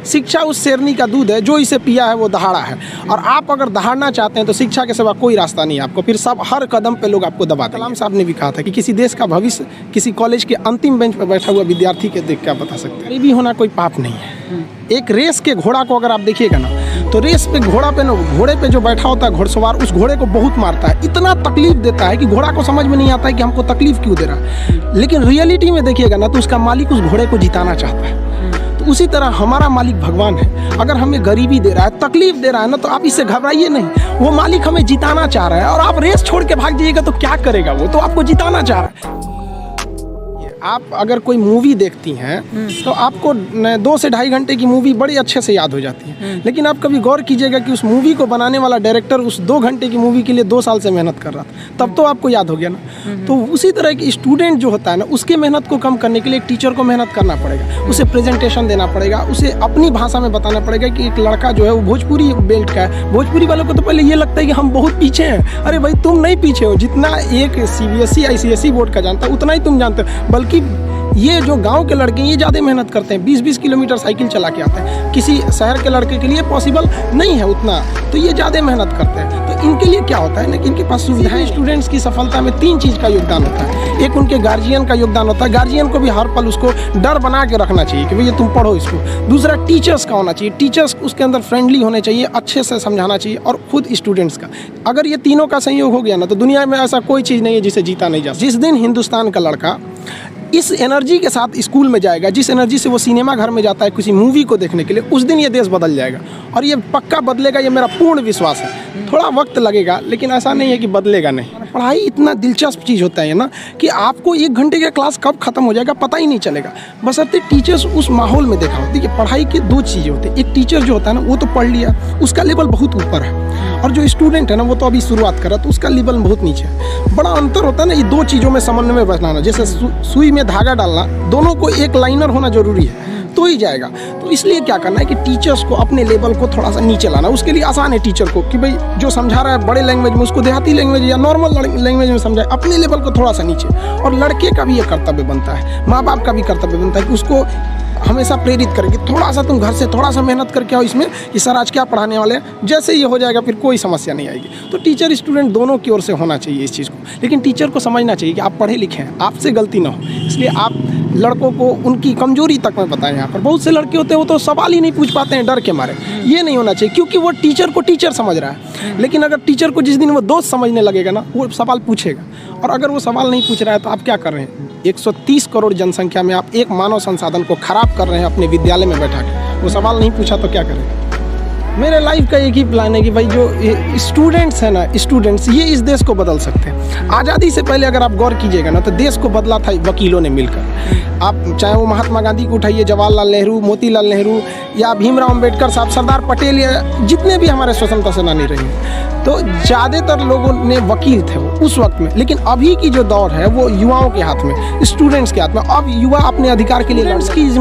शिक्षा उस शेरनी का दूध है, जो इसे पिया है वो दहाड़ा है। और आप अगर दहाड़ना चाहते हैं तो शिक्षा के सिवा कोई रास्ता नहीं है आपको, फिर सब हर कदम पे लोग आपको दबाते हैं। कलाम साहब ने भी कहा था कि किसी देश का भविष्य किसी कॉलेज के अंतिम बेंच पर बैठा हुआ विद्यार्थी के देख क्या बता सकते हैं। गरीबी होना कोई पाप नहीं है। एक रेस के घोड़ा को अगर आप देखिएगा ना, तो रेस पे घोड़े पे जो बैठा होता है घुड़सवार, उस घोड़े को बहुत मारता है, इतना तकलीफ देता है कि घोड़ा को समझ में नहीं आता है कि हमको तकलीफ क्यों दे रहा है। लेकिन रियलिटी में देखिएगा ना, तो उसका मालिक उस घोड़े को जिताना चाहता है। तो उसी तरह हमारा मालिक भगवान है। अगर हमें गरीबी दे रहा है, तकलीफ दे रहा है ना, तो आप इससे घबराइए नहीं। वो मालिक हमें जिताना चाह रहा है, और आप रेस छोड़ के भाग जाइएगा तो क्या करेगा वो? तो आपको जिताना चाह रहा है। आप अगर कोई मूवी देखती हैं तो आपको 2 से ढाई घंटे की मूवी बड़ी अच्छे से याद हो जाती है। लेकिन आप कभी गौर कीजिएगा कि उस मूवी को बनाने वाला डायरेक्टर उस 2 घंटे की मूवी के लिए 2 साल से मेहनत कर रहा था, तब तो आपको याद हो गया ना। तो उसी तरह की स्टूडेंट जो होता है ना, उसके मेहनत को कम करने के लिए एक टीचर को मेहनत करना पड़ेगा, उसे प्रेजेंटेशन देना पड़ेगा, उसे अपनी भाषा में बताना पड़ेगा कि एक लड़का जो है वो भोजपुरी बेल्ट का है। भोजपुरी वालों को तो पहले ये लगता है कि हम बहुत पीछे हैं। अरे भाई, तुम नहीं पीछे हो। जितना एक CBSE ICSE बोर्ड का जानता है उतना ही तुम जानते हो। बल्कि ये जो गांव के लड़के ये ज़्यादा मेहनत करते हैं, 20-20 किलोमीटर साइकिल चला के आते हैं। किसी शहर के लड़के के लिए पॉसिबल नहीं है उतना, तो ये ज़्यादा मेहनत करते हैं। तो इनके लिए क्या होता है ना, कि इनके पास सुविधाएं। स्टूडेंट्स की सफलता में 3 चीज़ का योगदान होता है। एक उनके गार्जियन का योगदान होता है, गार्जियन को भी हर पल उसको डर बना के रखना चाहिए कि भैया तुम पढ़ो इसको। दूसरा टीचर्स का होना चाहिए, टीचर्स उसके अंदर फ्रेंडली होने चाहिए, अच्छे से समझाना चाहिए, और खुद स्टूडेंट्स का। अगर ये तीनों का संयोग हो गया ना, तो दुनिया में ऐसा कोई चीज़ नहीं है जिसे जीता नहीं जा सकता। जिस दिन हिंदुस्तान का लड़का इस एनर्जी के साथ स्कूल में जाएगा, जिस एनर्जी से वो सिनेमा घर में जाता है किसी मूवी को देखने के लिए, उस दिन ये देश बदल जाएगा। और ये पक्का बदलेगा, ये मेरा पूर्ण विश्वास है। थोड़ा वक्त लगेगा, लेकिन ऐसा नहीं है कि बदलेगा नहीं। पढ़ाई इतना दिलचस्प चीज़ होता है ना, कि आपको 1 घंटे का क्लास कब खत्म हो जाएगा पता ही नहीं चलेगा, बशर्ते टीचर्स उस माहौल में देखा होती है। पढ़ाई की 2 चीज़ें होती है। एक टीचर जो होता है ना, वो तो पढ़ लिया, उसका लेवल बहुत ऊपर है, और जो स्टूडेंट है ना, वो तो अभी शुरुआत कर रहा है, तो उसका लेवल बहुत नीचे है। बड़ा अंतर होता है ना ये 2 चीज़ों में समन्वय बनाना। जैसे सुई में धागा डालना, दोनों को एक लाइनर होना जरूरी है, तो ही जाएगा। तो इसलिए क्या करना है कि टीचर्स को अपने लेवल को थोड़ा सा नीचे लाना। उसके लिए आसान है टीचर को कि भाई जो समझा रहा है बड़े लैंग्वेज में, उसको देहाती लैंग्वेज या नॉर्मल लैंग्वेज में समझाए, अपने लेवल को थोड़ा सा नीचे। और लड़के का भी ये कर्तव्य बनता है, माँ बाप का भी कर्तव्य बनता है कि उसको हमेशा प्रेरित करेंगे, थोड़ा सा तुम घर से थोड़ा सा मेहनत करके आओ इसमें कि सर आज क्या पढ़ाने वाले हैं। जैसे ये हो जाएगा फिर कोई समस्या नहीं आएगी। तो टीचर स्टूडेंट दोनों की ओर से होना चाहिए इस चीज़ को। लेकिन टीचर को समझना चाहिए कि आप पढ़े लिखे हैं, आपसे गलती ना हो। इसलिए आप लड़कों को उनकी कमजोरी तक में बताएं। यहाँ पर बहुत से लड़के होते हैं वो तो सवाल ही नहीं पूछ पाते हैं डर के मारे। ये नहीं होना चाहिए, क्योंकि वो टीचर को टीचर समझ रहा है। लेकिन अगर टीचर को जिस दिन वो दोस्त समझने लगेगा ना, वो सवाल पूछेगा। और अगर वो सवाल नहीं पूछ रहा है तो आप क्या कर रहे हैं? 130 करोड़ जनसंख्या में आप एक मानव संसाधन को खराब कर रहे हैं अपने विद्यालय में बैठा के। वो सवाल नहीं पूछा तो क्या करें? मेरे लाइफ का एक ही प्लान है कि भाई जो स्टूडेंट्स हैं ना, स्टूडेंट्स ये इस देश को बदल सकते हैं। आज़ादी से पहले अगर आप गौर कीजिएगा ना, तो देश को बदला था वकीलों ने मिलकर। आप चाहे वो महात्मा गांधी को उठाइए, जवाहरलाल नेहरू, मोतीलाल नेहरू, या भीमराव अम्बेडकर साहब, सरदार पटेल, या जितने भी हमारे स्वतंत्रता सेनानी रहे, तो ज़्यादातर लोगों ने वकील थे वो उस वक्त में। लेकिन अभी की जो दौर है वो युवाओं के हाथ में, स्टूडेंट्स के हाथ में। अब युवा अपने अधिकार के लिए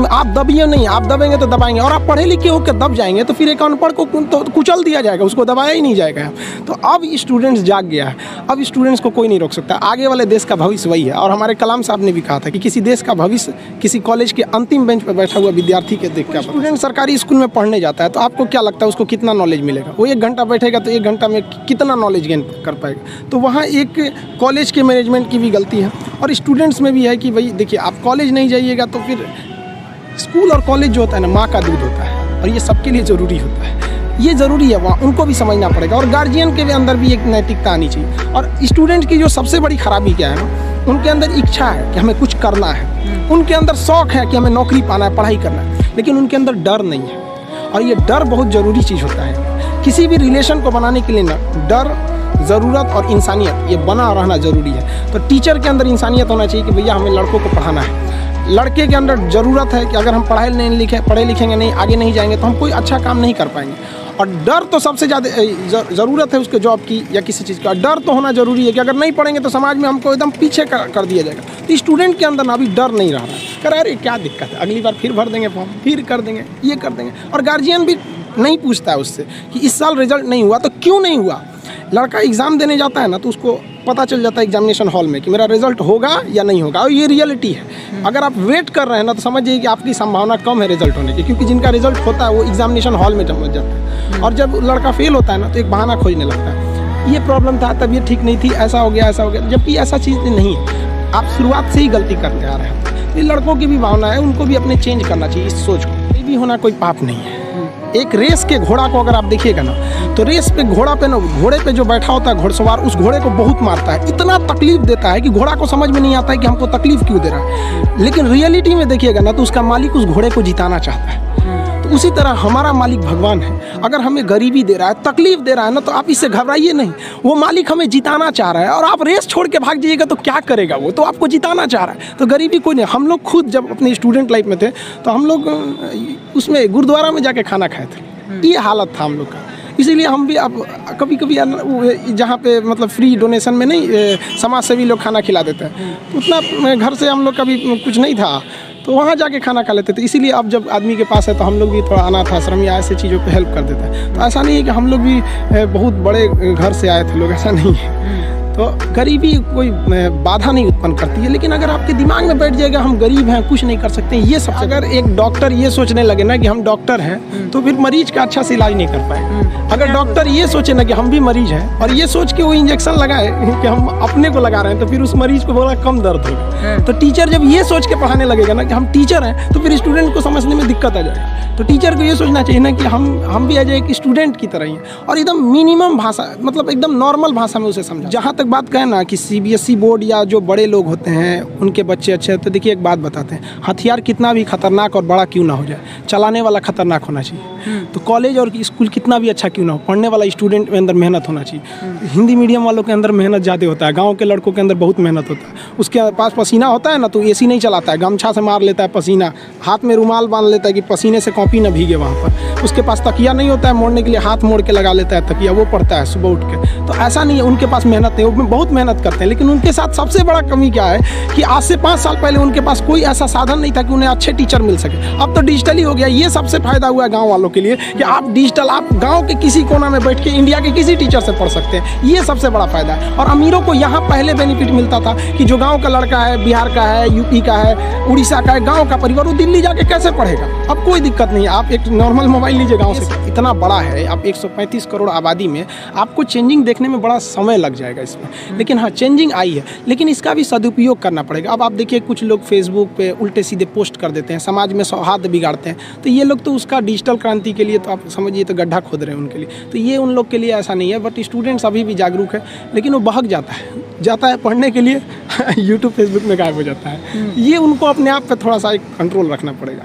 आप दबिए नहीं, आप दबेंगे तो दबाएंगे। और आप पढ़े लिखे होकर दब जाएंगे तो फिर एक अनपढ़ को तो कुचल दिया जाएगा, उसको दबाया ही नहीं जाएगा। तो अब स्टूडेंट्स जाग गया है, अब स्टूडेंट्स को कोई नहीं रोक सकता। आगे वाले देश का भविष्य वही है। और हमारे कलाम साहब ने भी कहा था कि किसी देश का भविष्य किसी कॉलेज के अंतिम बेंच पर बैठा हुआ विद्यार्थी के देख के। स्टूडेंट सरकारी स्कूल में पढ़ने जाता है तो आपको क्या लगता है उसको कितना नॉलेज मिलेगा? वो 1 घंटा बैठेगा तो 1 घंटा में कितना नॉलेज गेन कर पाएगा? तो वहाँ एक कॉलेज के मैनेजमेंट की भी गलती है, और स्टूडेंट्स में भी है कि भाई देखिए, आप कॉलेज नहीं जाइएगा तो फिर स्कूल और कॉलेज जो होता है ना, माँ का दूध होता है, और ये सबके लिए ज़रूरी होता है। ये ज़रूरी है, वहाँ उनको भी समझना पड़ेगा। और गार्जियन के अंदर भी एक नैतिकता आनी चाहिए। और स्टूडेंट की जो सबसे बड़ी खराबी क्या है ना, उनके अंदर इच्छा है कि हमें कुछ करना है, उनके अंदर शौक़ है कि हमें नौकरी पाना है, पढ़ाई करना है, लेकिन उनके अंदर डर नहीं है। और ये डर बहुत ज़रूरी चीज़ होता है। किसी भी रिलेशन को बनाने के लिए ना, डर, ज़रूरत और इंसानियत, ये बना रहना ज़रूरी है। तो टीचर के अंदर इंसानियत होना चाहिए कि भैया हमें लड़कों को पढ़ाना है। लड़के के अंदर ज़रूरत है कि अगर हम पढ़े लिखेंगे नहीं, आगे नहीं जाएंगे, तो हम कोई अच्छा काम नहीं कर पाएंगे। और डर तो सबसे ज़्यादा ज़रूरत है उसके जॉब की या किसी चीज़ का। डर तो होना ज़रूरी है कि अगर नहीं पढ़ेंगे तो समाज में हमको एकदम पीछे कर दिया जाएगा। तो स्टूडेंट के अंदर ना अभी डर नहीं रहा है, कह अरे क्या दिक्कत है, अगली बार फिर भर देंगे फॉर्म, फिर कर देंगे, ये कर देंगे। और गार्जियन भी नहीं पूछता है उससे कि इस साल रिजल्ट नहीं हुआ तो क्यों नहीं हुआ। लड़का एग्ज़ाम देने जाता है ना, तो उसको पता चल जाता है एग्जामिनेशन हॉल में कि मेरा रिजल्ट होगा या नहीं होगा, और ये रियलिटी है। अगर आप वेट कर रहे हैं ना तो समझिए कि आपकी संभावना कम है रिजल्ट होने की, क्योंकि जिनका रिजल्ट होता है वो एग्जामिनेशन हॉल में समझ जाता है, और जब लड़का फेल होता है ना तो एक बहाना खोजने लगता है, ये प्रॉब्लम था, तबीयत ठीक नहीं थी, ऐसा हो गया, जबकि ऐसा चीज़ नहीं है। आप शुरुआत से ही गलती करते आ रहे हैं। ये लड़कों की भी भावना है, उनको भी अपने चेंज करना चाहिए इस सोच को। ये भी होना कोई पाप नहीं है। एक रेस के घोड़ा को अगर आप देखिएगा ना तो रेस पे घोड़े पे जो बैठा होता है घोड़सवार, उस घोड़े को बहुत मारता है, इतना तकलीफ देता है कि घोड़ा को समझ में नहीं आता है कि हमको तकलीफ क्यों दे रहा है। लेकिन रियलिटी में देखिएगा ना तो उसका मालिक उस घोड़े को जिताना चाहता है। तो उसी तरह हमारा मालिक भगवान है। अगर हमें गरीबी दे रहा है, तकलीफ दे रहा है ना, तो आप इससे घबराइए नहीं। वो मालिक हमें जिताना चाह रहा है, और आप रेस छोड़ के भाग जाइएगा तो क्या करेगा? वो तो आपको जिताना चाह रहा है। तो गरीबी कोई नहीं। हम लोग खुद जब अपने स्टूडेंट लाइफ में थे तो हम लोग उसमें गुरुद्वारा में जाके खाना खाए थे, ये हालत था हम लोग का। इसीलिए हम भी अब कभी कभी जहाँ पे मतलब फ्री डोनेशन में नहीं, समाज सेवी लोग खाना खिला देते हैं, तो उतना घर से हम लोग कभी कुछ नहीं था, तो वहाँ जाके खाना खा लेते थे। इसीलिए अब जब आदमी के पास है तो हम लोग भी थोड़ा अनाथ आश्रम या ऐसे चीज़ों पे हेल्प कर देता है। तो ऐसा नहीं है कि हम लोग भी बहुत बड़े घर से आए थे लोग, ऐसा नहीं है। तो गरीबी कोई बाधा नहीं उत्पन्न करती है, लेकिन अगर आपके दिमाग में बैठ जाएगा हम गरीब हैं, कुछ नहीं कर सकते, ये सब। अगर एक डॉक्टर ये सोचने लगे ना कि हम डॉक्टर हैं तो फिर मरीज का अच्छा से इलाज नहीं कर पाए। अगर डॉक्टर ये सोचे ना कि हम भी मरीज हैं और ये सोच के वो इंजेक्शन लगाए कि हम अपने को लगा रहे हैं, तो फिर उस मरीज को बड़ा कम दर्द होगा। तो टीचर जब ये सोच के पढ़ाने लगेगा ना कि हम टीचर हैं, तो फिर स्टूडेंट को समझने में दिक्कत आ जाएगा। तो टीचर को ये सोचना चाहिए ना कि हम भी एज एक स्टूडेंट की तरह ही हैं, और एकदम मिनिमम भाषा, मतलब एकदम नॉर्मल भाषा में उसे समझा। जहाँ तक बात कहें ना कि CBSE बोर्ड या जो बड़े लोग होते हैं उनके बच्चे अच्छे हैं, तो देखिए एक बात बताते हैं, हथियार कितना भी खतरनाक और बड़ा क्यों ना हो जाए, चलाने वाला खतरनाक होना चाहिए। तो कॉलेज और स्कूल कितना भी अच्छा क्यों ना हो, पढ़ने वाला स्टूडेंट में अंदर मेहनत होना चाहिए। हिंदी मीडियम वालों के अंदर मेहनत ज़्यादा होता है, गाँव के लड़कों के अंदर बहुत मेहनत होता है। उसके पास पसीना होता है ना तो AC नहीं चलाता है, गमछा से मार लेता है पसीना, हाथ में रुमाल बांध लेता है कि पसीने से कॉपी ना भीगे वहाँ पर। उसके पास तकिया नहीं होता है मोड़ने के लिए, हाथ मोड़ के लगा लेता है तकिया, वो पढ़ता है सुबह उठ के। तो ऐसा नहीं है, उनके पास मेहनत नहीं, वो बहुत मेहनत करते हैं। लेकिन उनके साथ सबसे बड़ा कमी क्या है कि आज से 5 साल पहले उनके पास कोई ऐसा साधन नहीं था कि उन्हें अच्छे टीचर मिल सके। अब तो डिजिटली हो गया। ये सबसे फायदा हुआ है गाँव वालों के लिए कि आप डिजिटल, आप गाँव के किसी कोना में बैठ के इंडिया के किसी टीचर से पढ़ सकते हैं। ये सबसे बड़ा फायदा है। और अमीरों को यहाँ पहले बेनिफिट मिलता था कि जो गाँव का लड़का है, बिहार का है, यूपी का है, उड़ीसा का है, गाँव का परिवार, वो दिल्ली जाके कैसे पढ़ेगा? अब कोई दिक्कत नहीं है, आप एक नॉर्मल मोबाइल लीजिए। गाँव से इतना बड़ा है, आप 135 करोड़ आबादी में आपको चेंजिंग देखने में बड़ा समय लग जाएगा इसमें। लेकिन हाँ, चेंजिंग आई है, लेकिन इसका भी सदुपयोग करना पड़ेगा। अब आप देखिए कुछ लोग फेसबुक पे उल्टे सीधे पोस्ट कर देते हैं, समाज में सौहार्द बिगाड़ते हैं। तो ये लोग तो उसका डिजिटल क्रांति के लिए तो आप समझिए तो गड्ढा खोद रहे हैं उनके लिए। तो ये उन लोग के लिए ऐसा नहीं है। बट स्टूडेंट्स अभी भी जागरूक है, लेकिन वो बहक जाता है पढ़ने के लिए यूट्यूब फेसबुक में गायब हो जाता है। ये उनको अपने आप पे थोड़ा सा एक कंट्रोल रखना पड़ेगा।